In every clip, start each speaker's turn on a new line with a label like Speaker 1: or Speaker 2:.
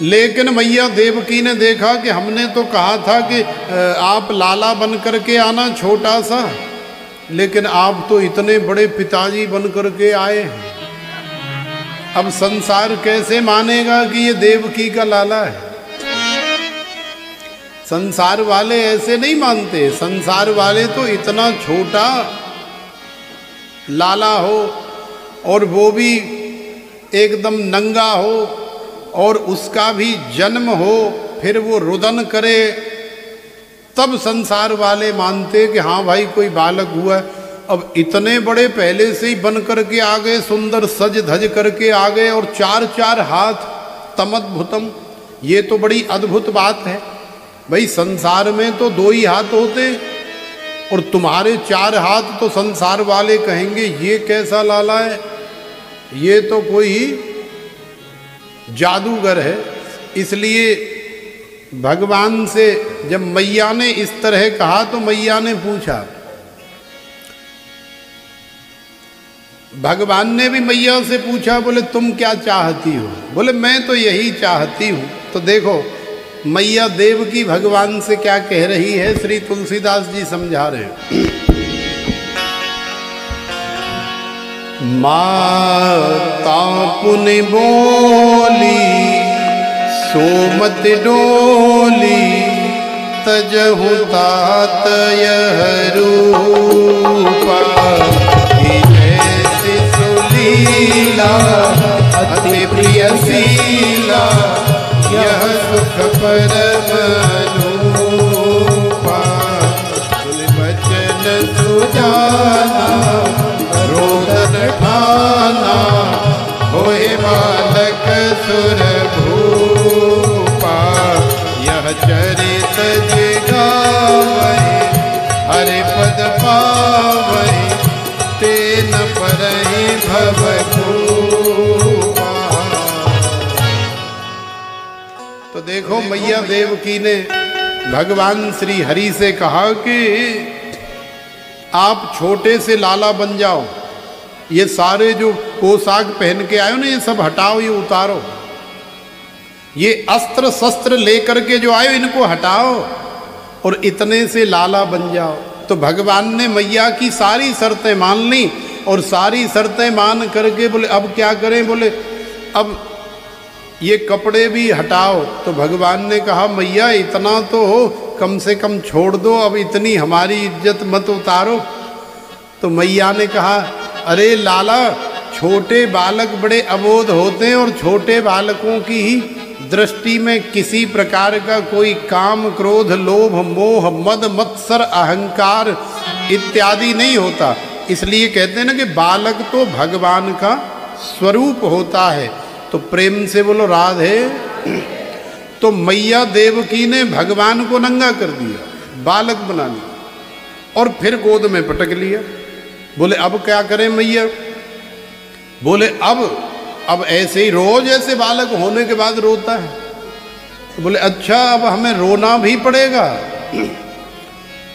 Speaker 1: लेकिन मैया देवकी ने देखा कि हमने तो कहा था कि आप लाला बन करके आना छोटा सा, लेकिन आप तो इतने बड़े पिताजी बन करके आए हैं। अब संसार कैसे मानेगा कि ये देवकी का लाला है? संसार वाले ऐसे नहीं मानते। संसार वाले तो इतना छोटा लाला हो और वो भी एकदम नंगा हो और उसका भी जन्म हो, फिर वो रुदन करे, तब संसार वाले मानते कि हाँ भाई कोई बालक हुआ। अब इतने बड़े पहले से ही बन करके आ गए, सुंदर सज धज करके आ गए, और 4-4 हाथ तमद्भुतम, ये तो बड़ी अद्भुत बात है। भाई संसार में तो 2 ही हाथ होते और तुम्हारे 4 हाथ, तो संसार वाले कहेंगे ये कैसा लाला है, ये तो कोई जादूगर है। इसलिए भगवान से जब मैया ने इस तरह कहा तो मैया ने पूछा, भगवान ने भी मैया से पूछा, बोले तुम क्या चाहती हो? बोले मैं तो यही चाहती हूँ। तो देखो मैया देवकी भगवान से क्या कह रही है, श्री तुलसीदास जी समझा रहे हैं। माता पुनि बोली सोमत डोली, तजहु तात यह रूपा, जैसे सुलीला अति प्रिय शीला, यह सुख परम अनुपा। बचन सुजाना रोदन ठाना, होए बालक सुर भूपा। यह चरित जे गावै, हरि पद पावै, तेन परहि भव खूपा। तो देखो मैया देवकी ने भगवान श्री हरि से कहा कि आप छोटे से लाला बन जाओ, ये सारे जो पोशाक पहन के आए हो ना, ये सब हटाओ, ये उतारो, ये अस्त्र शस्त्र लेकर के जो आए इनको हटाओ और इतने से लाला बन जाओ। तो भगवान ने मैया की सारी शर्तें मान ली और सारी शर्तें मान करके बोले अब क्या करें? बोले अब ये कपड़े भी हटाओ। तो भगवान ने कहा मैया इतना तो हो, कम से कम छोड़ दो, अब इतनी हमारी इज्जत मत उतारो। तो मैया ने कहा अरे लाला, छोटे बालक बड़े अबोध होते हैं और छोटे बालकों की ही दृष्टि में किसी प्रकार का कोई काम क्रोध लोभ मोह मद मत्सर अहंकार इत्यादि नहीं होता। इसलिए कहते हैं ना कि बालक तो भगवान का स्वरूप होता है। तो प्रेम से बोलो राधे। तो मैया देवकी ने भगवान को नंगा कर दिया, बालक बना लिया और फिर गोद में पटक लिया। बोले अब क्या करें मैया? बोले अब ऐसे ही रोज ऐसे बालक होने के बाद रोता है। तो बोले अच्छा अब हमें रोना भी पड़ेगा?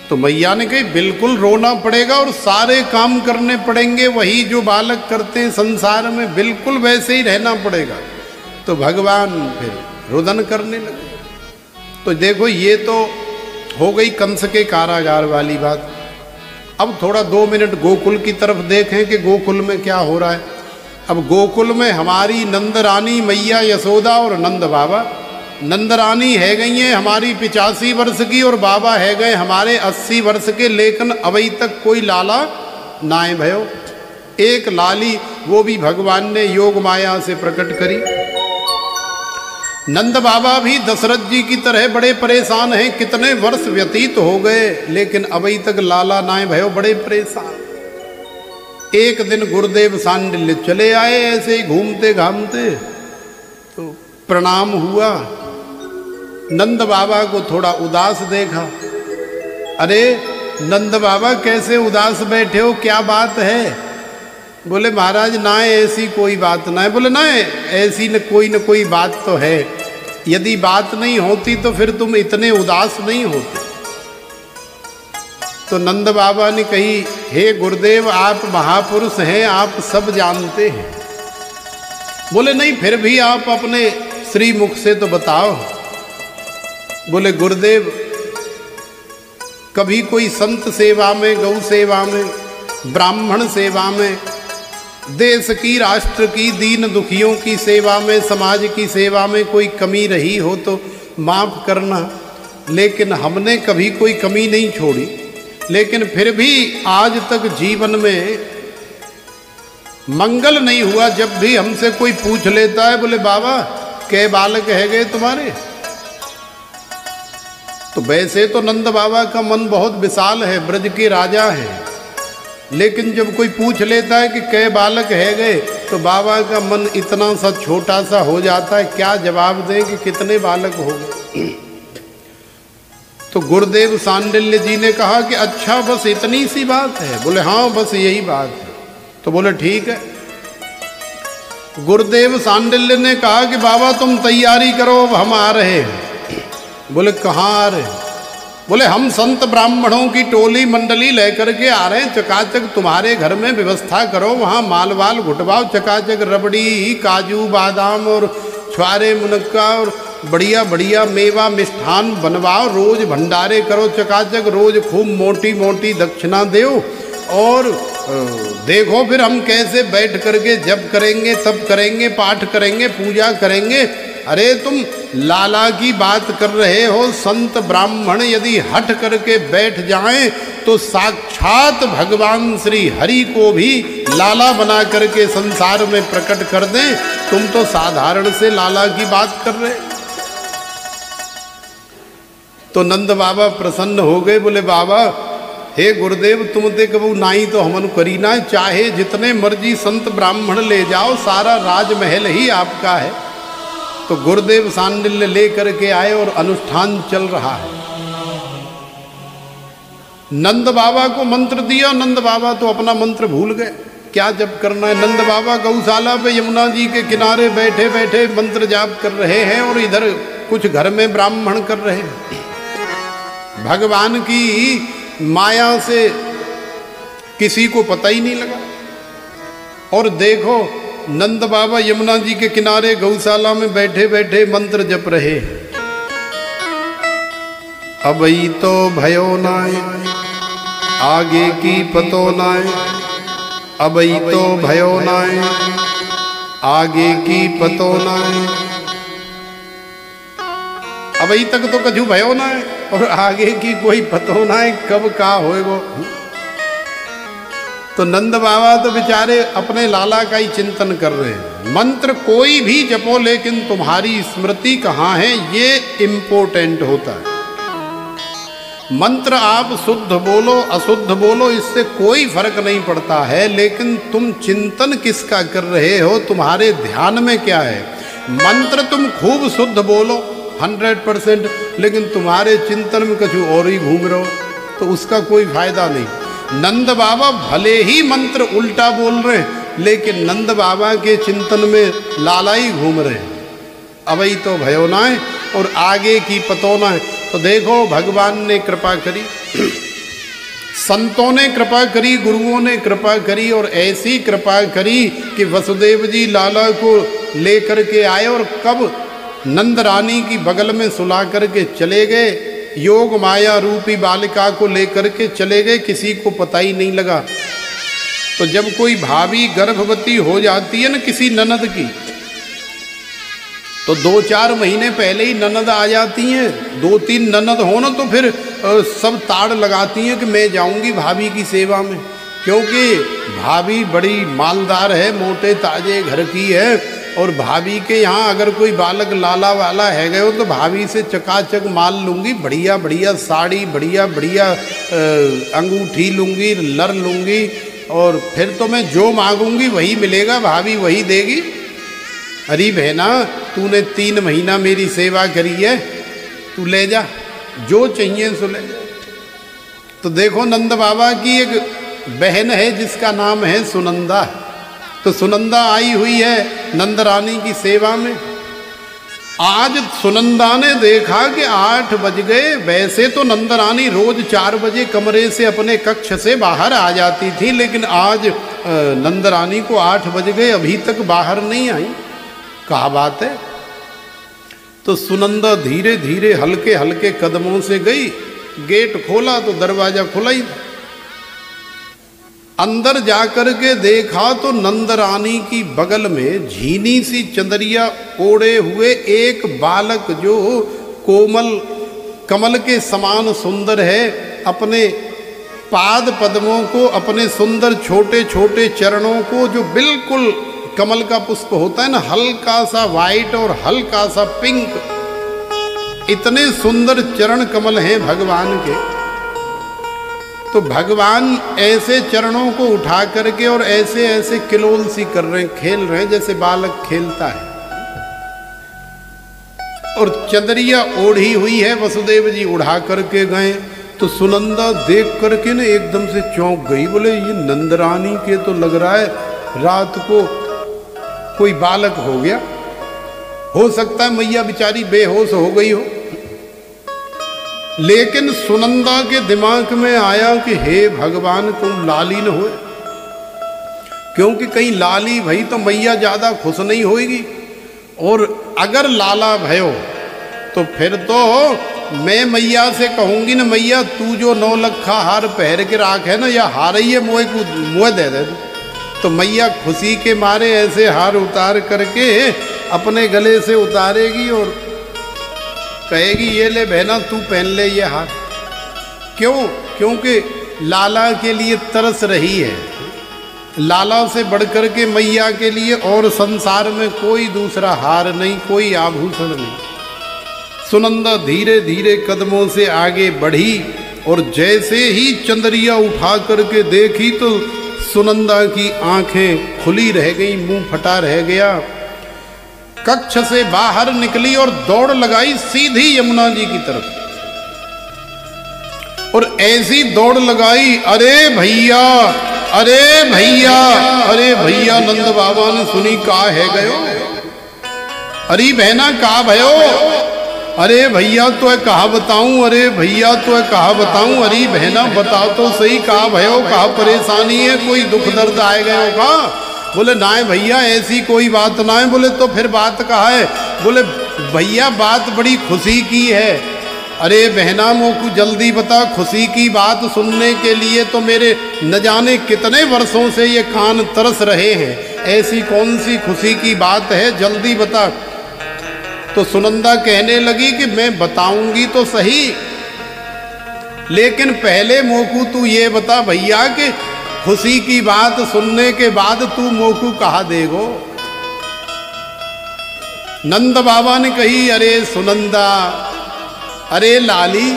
Speaker 1: तो मैया ने कही बिल्कुल रोना पड़ेगा और सारे काम करने पड़ेंगे, वही जो बालक करते हैं संसार में, बिल्कुल वैसे ही रहना पड़ेगा। तो भगवान फिर रुदन करने लगे। तो देखो ये तो हो गई कंस के कारागार वाली बात। अब थोड़ा 2 मिनट गोकुल की तरफ देखें कि गोकुल में क्या हो रहा है। अब गोकुल में हमारी नंद रानी मैया यशोदा और नंद बाबा, नंद रानी है गई हैं हमारी 85 वर्ष की और बाबा है गए हमारे 80 वर्ष के, लेकिन अभी तक कोई लाला नाए भयो। एक लाली वो भी भगवान ने योग माया से प्रकट करी। नंद बाबा भी दशरथ जी की तरह बड़े परेशान हैं, कितने वर्ष व्यतीत हो गए लेकिन अभी तक लाला नाए भयो, बड़े परेशान। एक दिन गुरुदेव सांडिल्य चले आए ऐसे ही घूमते घामते, तो प्रणाम हुआ। नंद बाबा को थोड़ा उदास देखा। अरे नंद बाबा कैसे उदास बैठे हो, क्या बात है? बोले महाराज ना ऐसी कोई बात ना है। बोले ना ऐसी न कोई बात तो है, यदि बात नहीं होती तो फिर तुम इतने उदास नहीं होते। तो नंद बाबा ने कही हे गुरुदेव आप महापुरुष हैं, आप सब जानते हैं। बोले नहीं फिर भी आप अपने श्री मुख से तो बताओ। बोले गुरुदेव, कभी कोई संत सेवा में, गौ सेवा में, ब्राह्मण सेवा में, देश की, राष्ट्र की, दीन दुखियों की सेवा में, समाज की सेवा में कोई कमी रही हो तो माफ़ करना, लेकिन हमने कभी कोई कमी नहीं छोड़ी। लेकिन फिर भी आज तक जीवन में मंगल नहीं हुआ। जब भी हमसे कोई पूछ लेता है, बोले बाबा कै बालक है गए तुम्हारे? तो वैसे तो नंद बाबा का मन बहुत विशाल है, ब्रज के राजा हैं, लेकिन जब कोई पूछ लेता है कि कै बालक है गए, तो बाबा का मन इतना सा छोटा सा हो जाता है, क्या जवाब दें कि कितने बालक हो गए। तो गुरुदेव सांडिल्य जी ने कहा कि अच्छा बस इतनी सी बात है? बोले हाँ बस यही बात है। तो बोले ठीक है। गुरुदेव सांडिल्य ने कहा कि बाबा तुम तैयारी करो, अब हम आ रहे हैं। बोले कहाँ आ रहे? बोले हम संत ब्राह्मणों की टोली मंडली लेकर के आ रहे हैं, चकाचक तुम्हारे घर में व्यवस्था करो, वहाँ माल वाल घुटवाओ, चकाचक रबड़ी, काजू बादाम और छुआरे मुनक्का और बढ़िया बढ़िया मेवा मिष्ठान बनवाओ, रोज भंडारे करो चकाचक, रोज खूब मोटी मोटी दक्षिणा दो, और देखो फिर हम कैसे बैठ करके जप करेंगे, तप करेंगे, पाठ करेंगे, पूजा करेंगे। अरे तुम लाला की बात कर रहे हो, संत ब्राह्मण यदि हट करके बैठ जाएं तो साक्षात भगवान श्री हरि को भी लाला बना करके संसार में प्रकट कर दें। तुम तो साधारण से लाला की बात कर रहे। तो नंद बाबा प्रसन्न हो गए, बोले बाबा हे गुरुदेव तुम ते कबू नाई तो हमन करी ना, चाहे जितने मर्जी संत ब्राह्मण ले जाओ, सारा राजमहल ही आपका है। तो गुरुदेव सांडिल्य ले करके आए और अनुष्ठान चल रहा है। नंद बाबा को मंत्र दिया, नंद बाबा तो अपना मंत्र भूल गए, क्या जप करना है। नंद बाबा गौशाला पे यमुना जी के किनारे बैठे बैठे मंत्र जाप कर रहे हैं, और इधर कुछ घर में ब्राह्मण कर रहे हैं। भगवान की माया से किसी को पता ही नहीं लगा। और देखो नंद बाबा यमुना जी के किनारे गौशाला में बैठे बैठे मंत्र जप रहे। अबई तो भयो नाय, आगे की पतो नाय, अबई तो भयो नाय, आगे की पतो नाय। अबई तक तो कछु भयो नाय, और आगे की कोई पतो नाय, कब का होएगो। तो नंद बाबा तो बेचारे अपने लाला का ही चिंतन कर रहे हैं। मंत्र कोई भी जपो, लेकिन तुम्हारी स्मृति कहाँ है ये इम्पोर्टेंट होता है। मंत्र आप शुद्ध बोलो अशुद्ध बोलो, इससे कोई फर्क नहीं पड़ता है, लेकिन तुम चिंतन किसका कर रहे हो, तुम्हारे ध्यान में क्या है। मंत्र तुम खूब शुद्ध बोलो 100%, लेकिन तुम्हारे चिंतन में कुछ और ही घूम रहे हो, तो उसका कोई फायदा नहीं। नंद बाबा भले ही मंत्र उल्टा बोल रहे हैं, लेकिन नंद बाबा के चिंतन में लाला ही घूम रहे हैं। अबई तो भयो नाय और आगे की पतो नाय। तो देखो भगवान ने कृपा करी, संतों ने कृपा करी, गुरुओं ने कृपा करी, और ऐसी कृपा करी कि वसुदेव जी लाला को लेकर के आए, और कब नंद रानी की बगल में सुला करके चले गए, योग माया रूपी बालिका को लेकर के चले गए, किसी को पता ही नहीं लगा। तो जब कोई भाभी गर्भवती हो जाती है ना किसी ननद की, तो 2-4 महीने पहले ही ननद आ जाती हैं। 2-3 ननद हो ना तो फिर सब ताड़ लगाती हैं कि मैं जाऊंगी भाभी की सेवा में, क्योंकि भाभी बड़ी मालदार है, मोटे ताजे घर की है, और भाभी के यहाँ अगर कोई बालक लाला वाला है गए हो तो भाभी से चकाचक माल लूँगी, बढ़िया बढ़िया साड़ी, बढ़िया बढ़िया अंगूठी लूँगी, लर लूँगी, और फिर तो मैं जो मांगूंगी वही मिलेगा, भाभी वही देगी। अरे बहना तूने 3 महीना मेरी सेवा करी है, तू ले जा, जो चाहिए सो ले जा। तो देखो नंद बाबा की एक बहन है जिसका नाम है सुनंदा। तो सुनंदा आई हुई है नंद रानी की सेवा में। आज सुनंदा ने देखा कि 8 बज गए। वैसे तो नंद रानी रोज 4 बजे कमरे से अपने कक्ष से बाहर आ जाती थी, लेकिन आज नंद रानी को 8 बज गए, अभी तक बाहर नहीं आई। क्या बात है? तो सुनंदा धीरे धीरे हल्के हल्के कदमों से गई, गेट खोला तो दरवाजा खुला ही। अंदर जाकर के देखा तो नंद रानी की बगल में झीनी सी चंदरिया ओढ़े हुए एक बालक जो कोमल कमल के समान सुंदर है, अपने पाद पद्मों को, अपने सुंदर छोटे छोटे चरणों को, जो बिल्कुल कमल का पुष्प होता है ना, हल्का सा वाइट और हल्का सा पिंक, इतने सुंदर चरण कमल हैं भगवान के। तो भगवान ऐसे चरणों को उठा करके और ऐसे ऐसे किलोल सी कर रहे हैं, खेल रहे हैं जैसे बालक खेलता है। और चंदरिया ओढ़ी हुई है, वसुदेव जी उड़ा करके गए। तो सुनंदा देख करके ना एकदम से चौंक गई, बोले ये नंदरानी के तो लग रहा है रात को कोई बालक हो गया, हो सकता है मैया बेचारी बेहोश हो गई हो। लेकिन सुनंदा के दिमाग में आया कि हे भगवान तुम लाली न हो, क्योंकि कहीं लाली भई तो मैया ज्यादा खुश नहीं होगी, और अगर लाला भयो तो फिर तो मैं मैया से कहूंगी ना, मैया तू जो 9 लखा हार पहन के राख है ना, या हार ही है मुँह दे दे। तो मैया खुशी के मारे ऐसे हार उतार करके अपने गले से उतारेगी और कहेगी ये ले बहना तू पहन ले ये हार। क्यों? क्योंकि लाला के लिए तरस रही है। लाला से बढ़कर के मैया के लिए और संसार में कोई दूसरा हार नहीं, कोई आभूषण नहीं। सुनंदा धीरे धीरे कदमों से आगे बढ़ी और जैसे ही चंदरिया उठा करके देखी तो सुनंदा की आंखें खुली रह गई, मुंह फटा रह गया। कक्ष से बाहर निकली और दौड़ लगाई सीधी यमुना जी की तरफ, और ऐसी दौड़ लगाई, अरे भैया अरे भैया अरे भैया। नंद बाबा ने सुनी, का है गयो, अरे बहना का भयो, अरे भैया तो कहा बताऊं, अरे भैया तो कहा बताऊं, अरे बहना बताओ तो सही, कहा भयो, कहा परेशानी है, कोई दुख दर्द आए गए का? बोले ना भैया ऐसी कोई बात ना है। बोले तो फिर बात कहा है? बोले भैया बात बड़ी खुशी की है। अरे बहना मोकू जल्दी बता, खुशी की बात सुनने के लिए तो मेरे न जाने कितने वर्षों से ये कान तरस रहे हैं, ऐसी कौन सी खुशी की बात है, जल्दी बता। तो सुनंदा कहने लगी कि मैं बताऊंगी तो सही, लेकिन पहले मोकू तू ये बता भैया कि खुशी की बात सुनने के बाद तू मोकू कहा देगो। नंद बाबा ने कही, अरे सुनंदा, अरे लाली,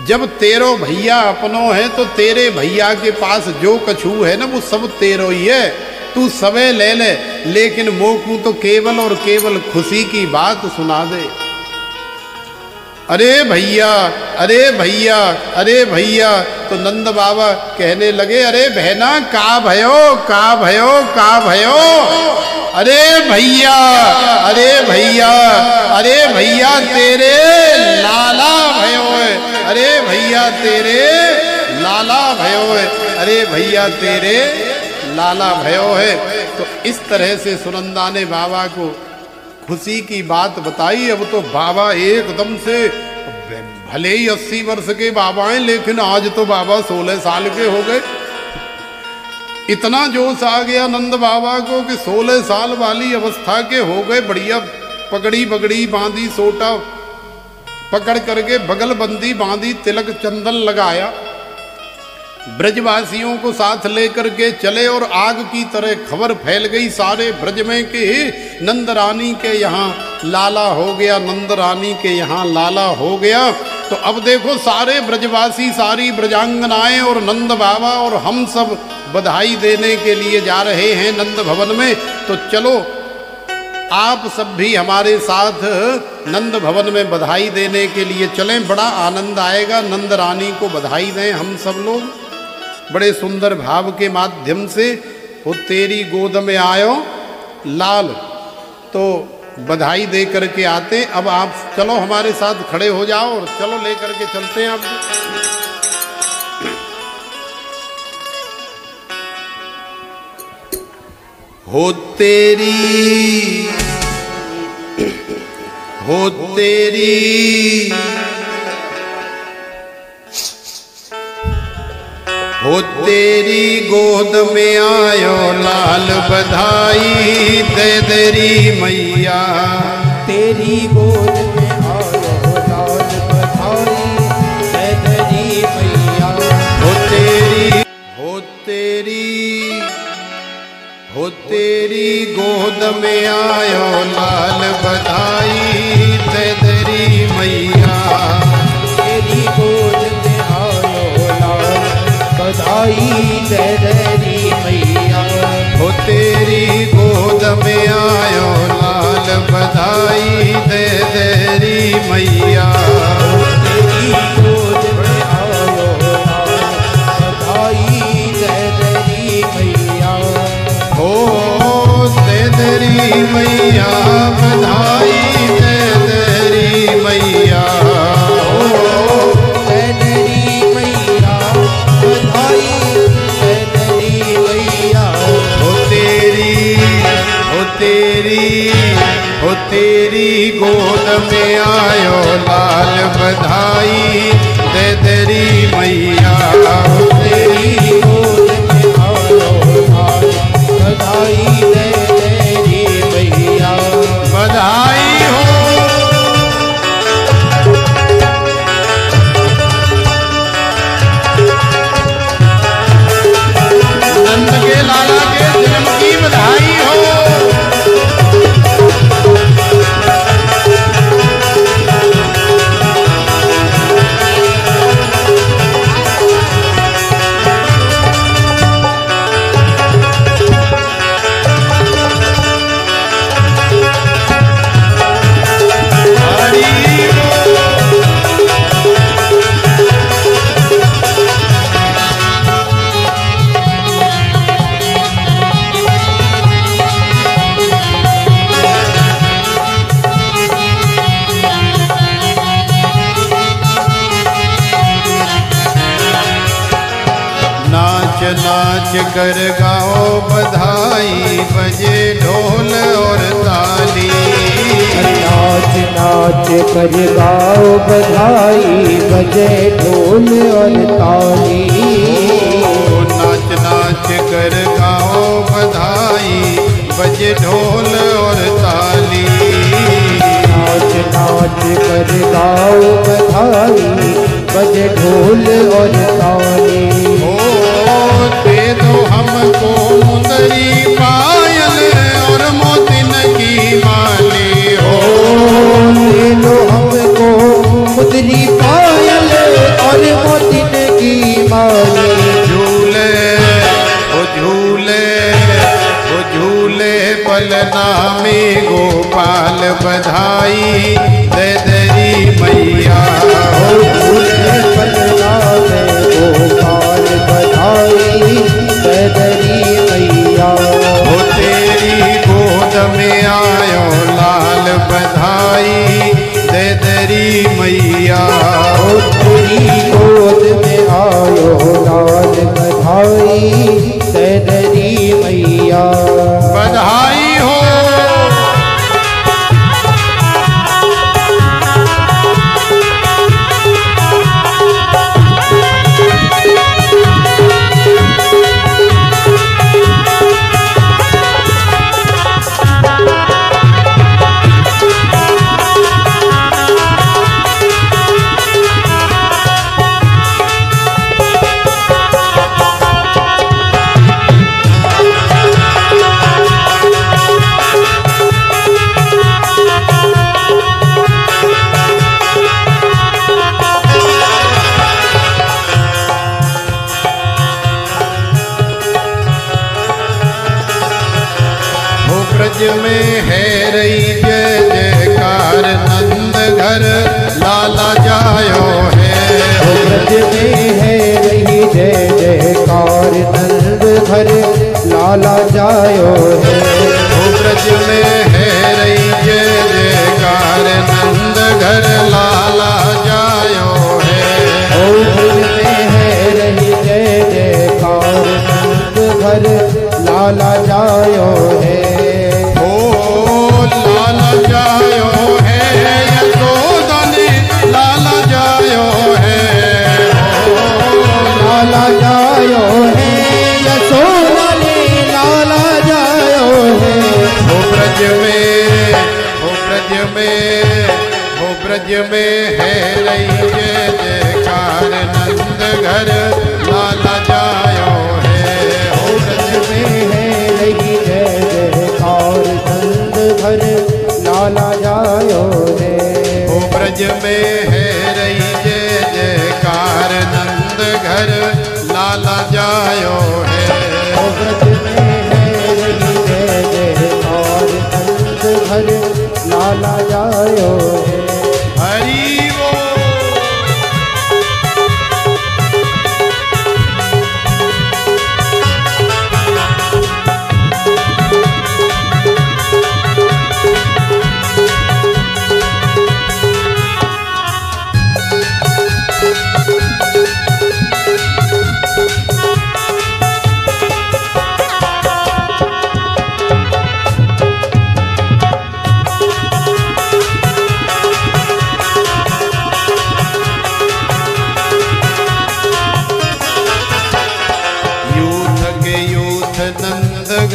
Speaker 1: जब तेरो भैया अपनो है तो तेरे भैया के पास जो कछू है ना वो सब तेरो ही है, तू सबे ले ले, लेकिन मोकू तो केवल और केवल खुशी की बात सुना दे। अरे भैया अरे भैया अरे भैया। तो नंद बाबा कहने लगे, अरे बहना का भयो का भयो का भयो, अरे भैया अरे भैया अरे भैया तेरे लाला भयो है, अरे भैया तेरे लाला भयो है, अरे भैया तेरे लाला भयो है। तो इस तरह से सुनंदा ने बाबा को खुशी की बात बताई। अब तो बाबा एकदम से, भले ही 80 वर्ष के बाबा हैं, लेकिन आज तो बाबा 16 साल के हो गए। इतना जोश आ गया नंद बाबा को कि 16 साल वाली अवस्था के हो गए। बढ़िया पगड़ी बगड़ी बांधी, सोटा पकड़ करके बगलबंदी बांधी, तिलक चंदन लगाया, ब्रजवासियों को साथ लेकर के चले और आग की तरह खबर फैल गई सारे ब्रज में कि नंद रानी के यहाँ लाला हो गया, नंद रानी के यहाँ लाला हो गया। तो अब देखो सारे ब्रजवासी, सारी ब्रजांगनाएं और नंद बाबा और हम सब बधाई देने के लिए जा रहे हैं नंद भवन में। तो चलो आप सब भी हमारे साथ नंद भवन में बधाई देने के लिए चलें, बड़ा आनंद आएगा। नंद रानी को बधाई दें हम सब लोग बड़े सुंदर भाव के माध्यम से। वो तेरी गोद में आयो लाल, तो बधाई दे करके आते। अब आप चलो हमारे साथ खड़े हो जाओ और चलो लेकर के चलते हैं आप। हो तेरी, हो तेरी गोद में आयो लाल बधाई दे तेरी मैया,
Speaker 2: तेरी गोद में आयो लाल बधाई दे तेरी मैया।
Speaker 1: हो तेरी, हो तेरी, हो तेरी गोद में आयो लाल बधाई दे तेरी मैया,
Speaker 2: तेरी गोद में आयो लाल बधाई दे तेरी मैया।
Speaker 1: हो तेरी गोद में आयो लाल बधाई दे तेरी मैया,
Speaker 2: तेरी गोद में आयो लाल बधाई दे तेरी मैया।
Speaker 1: हो दे तेरी मैया बधाई दे तेरी मैया,
Speaker 2: ओ दे तेरी मैया बधाई दे तेरी मैया।
Speaker 1: हो तेरी, हो तेरी, हो तेरी गोद में आयो लाल बधाई दे तेरी मैया,
Speaker 2: तेरी गोद में आयो लाल बधाई दे तेरी मैया।
Speaker 1: बधाई हो। नंद के लाला के जन्म की बधाई हो। नाच नाच कर गाओ बधाई बजे ढोल और ताली,
Speaker 2: नाच नाच कर गाओ बधाई बजे ढोल और ताली।
Speaker 1: ओ नाच नाच कर गाओ बधाई बजे ढोल और ताली,
Speaker 2: नाच नाच कर गाओ बधाई बजे ढोल और ताली।
Speaker 1: ओ दे दो हमको मुंदरी पायल और मोतिन की माली, हो
Speaker 2: दे दो हमको मुदरी पायल और मोतिन की माली।
Speaker 1: झूले, ओ झूले, ओ झूले पलना में गोपाल बधाई दे तेरी मैया,
Speaker 2: ओ झूले पलना में गोपाल बधाई दे तेरी मैया।
Speaker 1: हो तेरी गोद में आयो लाल बधाई दे तेरी मैया,
Speaker 2: ओ तेरी गोद में आयो लाल बधाई दे तेरी मैया।
Speaker 1: बधाई हो। में, हो ब्रज में है रही जय जयकार, नंद घर लाला जायो है।
Speaker 2: हो ब्रज में है रही जय जयकार, नंद घर लाला जायो रे।
Speaker 1: हो ब्रज में है रही जय जयकार, नंद घर लाला जायो है।
Speaker 2: हो ब्रज में है रही जय जयकार, नंद घर लाला जायो रे।
Speaker 1: हरि वो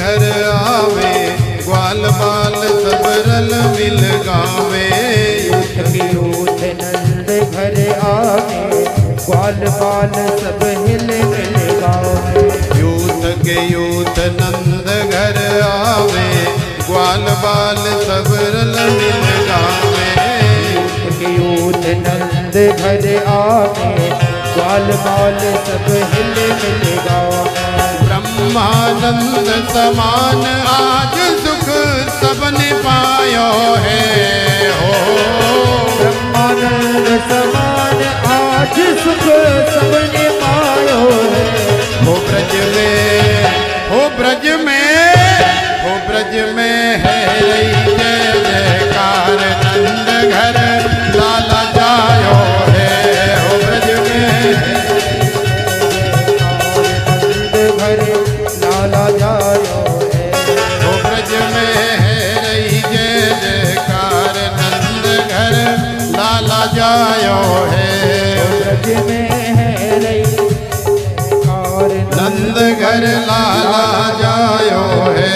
Speaker 1: घर आवे, ग्वाल बाल सब रल मिल गावे।
Speaker 2: यूथ नंद घर आवे, ग्वाल बाल सब हिल मिल गावे।
Speaker 1: यूथ के यूथ नंद घर आवे, ग्वाल बाल सब रल मिल गावे।
Speaker 2: यूथ नंद घर आवे, ग्वाल बाल सब हिल मिल गावे।
Speaker 1: ब्रह्मानंद समान आज सुख सबने पायो है। हो
Speaker 2: ब्रह्मानंद समान आज सुख सबने पायो है।
Speaker 1: हो ब्रज में, हो ब्रज में, हो ब्रज में है रही जय जयकार, नंद घर लाला जायो है। हो ब्रज में
Speaker 2: घर लाला जायो है।
Speaker 1: हो ब्रज में है रही जय जयकार, नंद घर लाला जायो है।
Speaker 2: ब्रज में है रही कार,
Speaker 1: नंद घर लाला जायो है।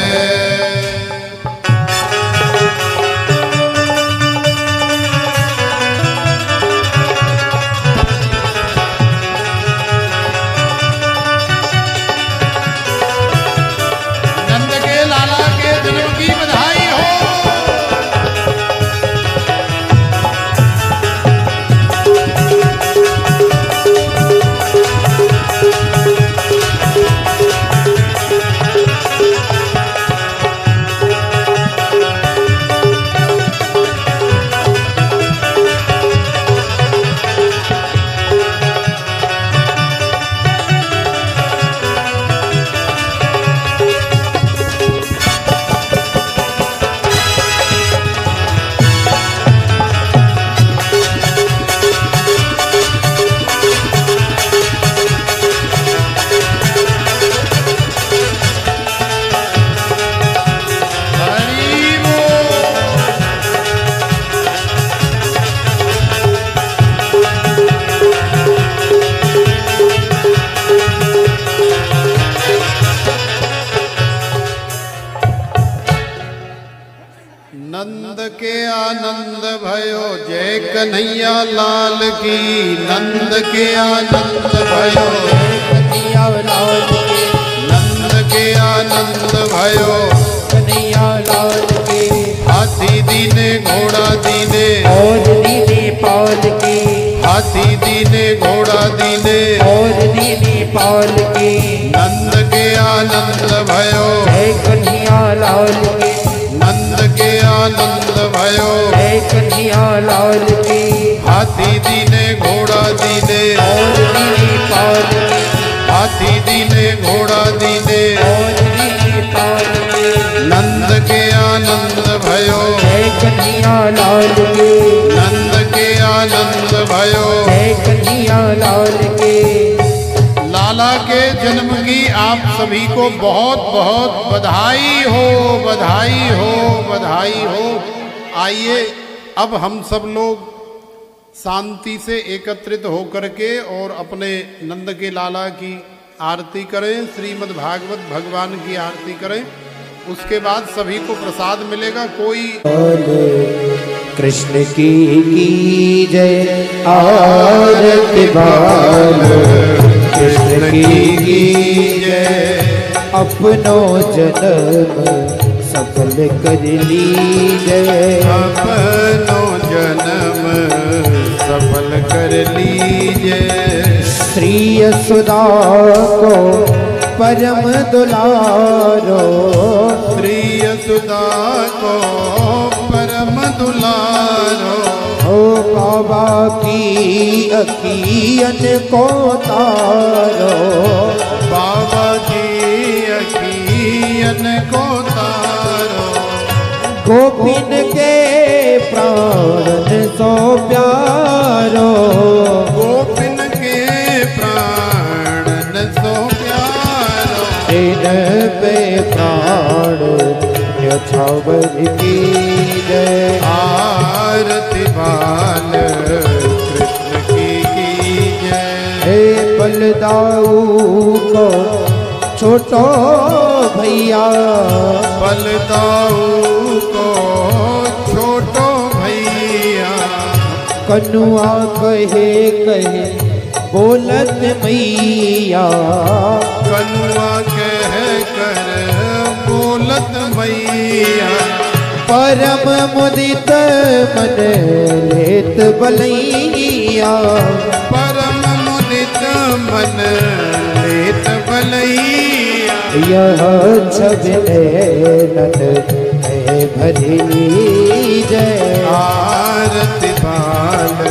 Speaker 1: नंद के आनंद भयो जय कन्हैया लाल की, नंद के आनंद भयो
Speaker 2: कन्हैया लाल के,
Speaker 1: नंद के आनंद भयो
Speaker 2: कन्हैया लाल के।
Speaker 1: हाथी दीने घोड़ा दीने,
Speaker 2: और दीने पाल के,
Speaker 1: हाथी दीने घोड़ा दीने,
Speaker 2: और दीने पाल के।
Speaker 1: नंद के आनंद भयो
Speaker 2: जय कन्हैया लाल के,
Speaker 1: नंद के आनंद भयो
Speaker 2: जय कन्हैया लाल के।
Speaker 1: हाथी दीने घोड़ा दीने,
Speaker 2: और दीने पाल के,
Speaker 1: हाथी दीने घोड़ा दीने,
Speaker 2: और दीने पाल के।
Speaker 1: नंद के आनंद भयो
Speaker 2: जय कन्हैया लाल के,
Speaker 1: नंद के आनंद भयो।
Speaker 2: जय कन्हैया लाल के।
Speaker 1: लाला के जन्म की आप सभी को बहुत बहुत बधाई हो, बधाई हो, बधाई हो। आइए अब हम सब लोग शांति से एकत्रित होकर के और अपने नंद के लाला की आरती करें, श्रीमद् भागवत भगवान की आरती करें। उसके बाद सभी को प्रसाद मिलेगा। कोई
Speaker 2: कृष्ण की जय। आरती बाल कृष्ण की जय। अपनो जन्म सफल कर लीजय।
Speaker 1: अपनो जन्म सफल कर लीजय।
Speaker 2: श्री यशोदा को परम दुलारो।
Speaker 1: श्री यशोदा को परम दुलारो।
Speaker 2: हो बाबा की अखियन को तारो।
Speaker 1: बाबा की अखियन को तारो।
Speaker 2: गोपिन के प्राण सो प्यारो।
Speaker 1: गोपिन के प्राण सो प्यारो।
Speaker 2: इन पे प्राण न्योछावर की जय।
Speaker 1: आरती बाल कृष्ण की जय।
Speaker 2: हे बलदाऊ को छोटो भैया।
Speaker 1: बलदाऊ को छोटो भैया।
Speaker 2: कनुआ कहे कहे बोलत मैया।
Speaker 1: कनुआ कह कर बोलत मैया।
Speaker 2: परम मुदित मन लेत बलैया।
Speaker 1: परम मुदित मन लेत बलैया।
Speaker 2: यह छवि नैनन है भरी जय।
Speaker 1: आरती बाल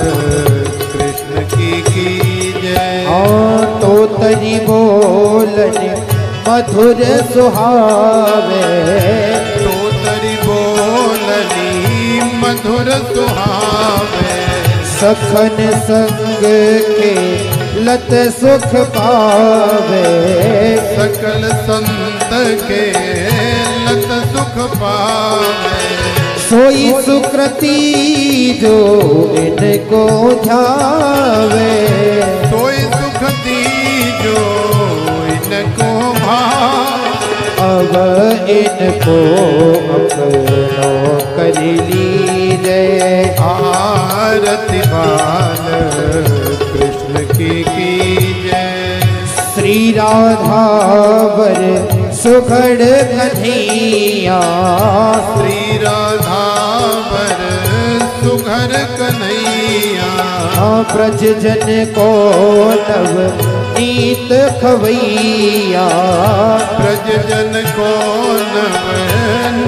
Speaker 1: कृष्ण की जय।
Speaker 2: तो तरी बोलन मधुर सुहावे।
Speaker 1: तो तरी बोलनी मधुर सुहावे।
Speaker 2: सखन संग के लत सुख पावे।
Speaker 1: सकल संत के लत सुख पावे।
Speaker 2: सोई सुकृति जो इनको ध्यावे।
Speaker 1: सोई सुखती जो इनको भावे।
Speaker 2: अब इनको अपनो कर लीजय।
Speaker 1: आरती बाल कृष्ण की जय।
Speaker 2: श्री राधावर सुघड़ कन्हैया।
Speaker 1: श्री राधावर सुघर कन्हैया।
Speaker 2: ब्रज जन को नव नीत खवैया।
Speaker 1: ब्रज जन को नव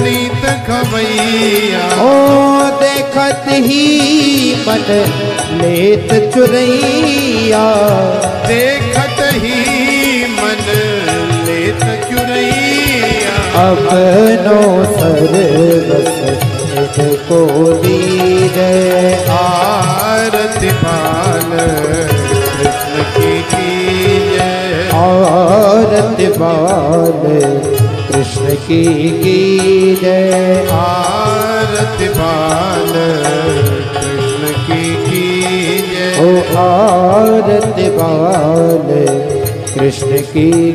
Speaker 1: नीत खवैया।
Speaker 2: ओ देखत ही मन लेत चुरैया।
Speaker 1: देखत ही मन लेत चुरैया।
Speaker 2: अपनो सर्वस को दीजय।
Speaker 1: आरती बाल कृष्ण की जय।
Speaker 2: आरती बाल कृष्ण की जय।
Speaker 1: आरती बाल कृष्ण की जय।
Speaker 2: ओ आरती बाल कृष्ण की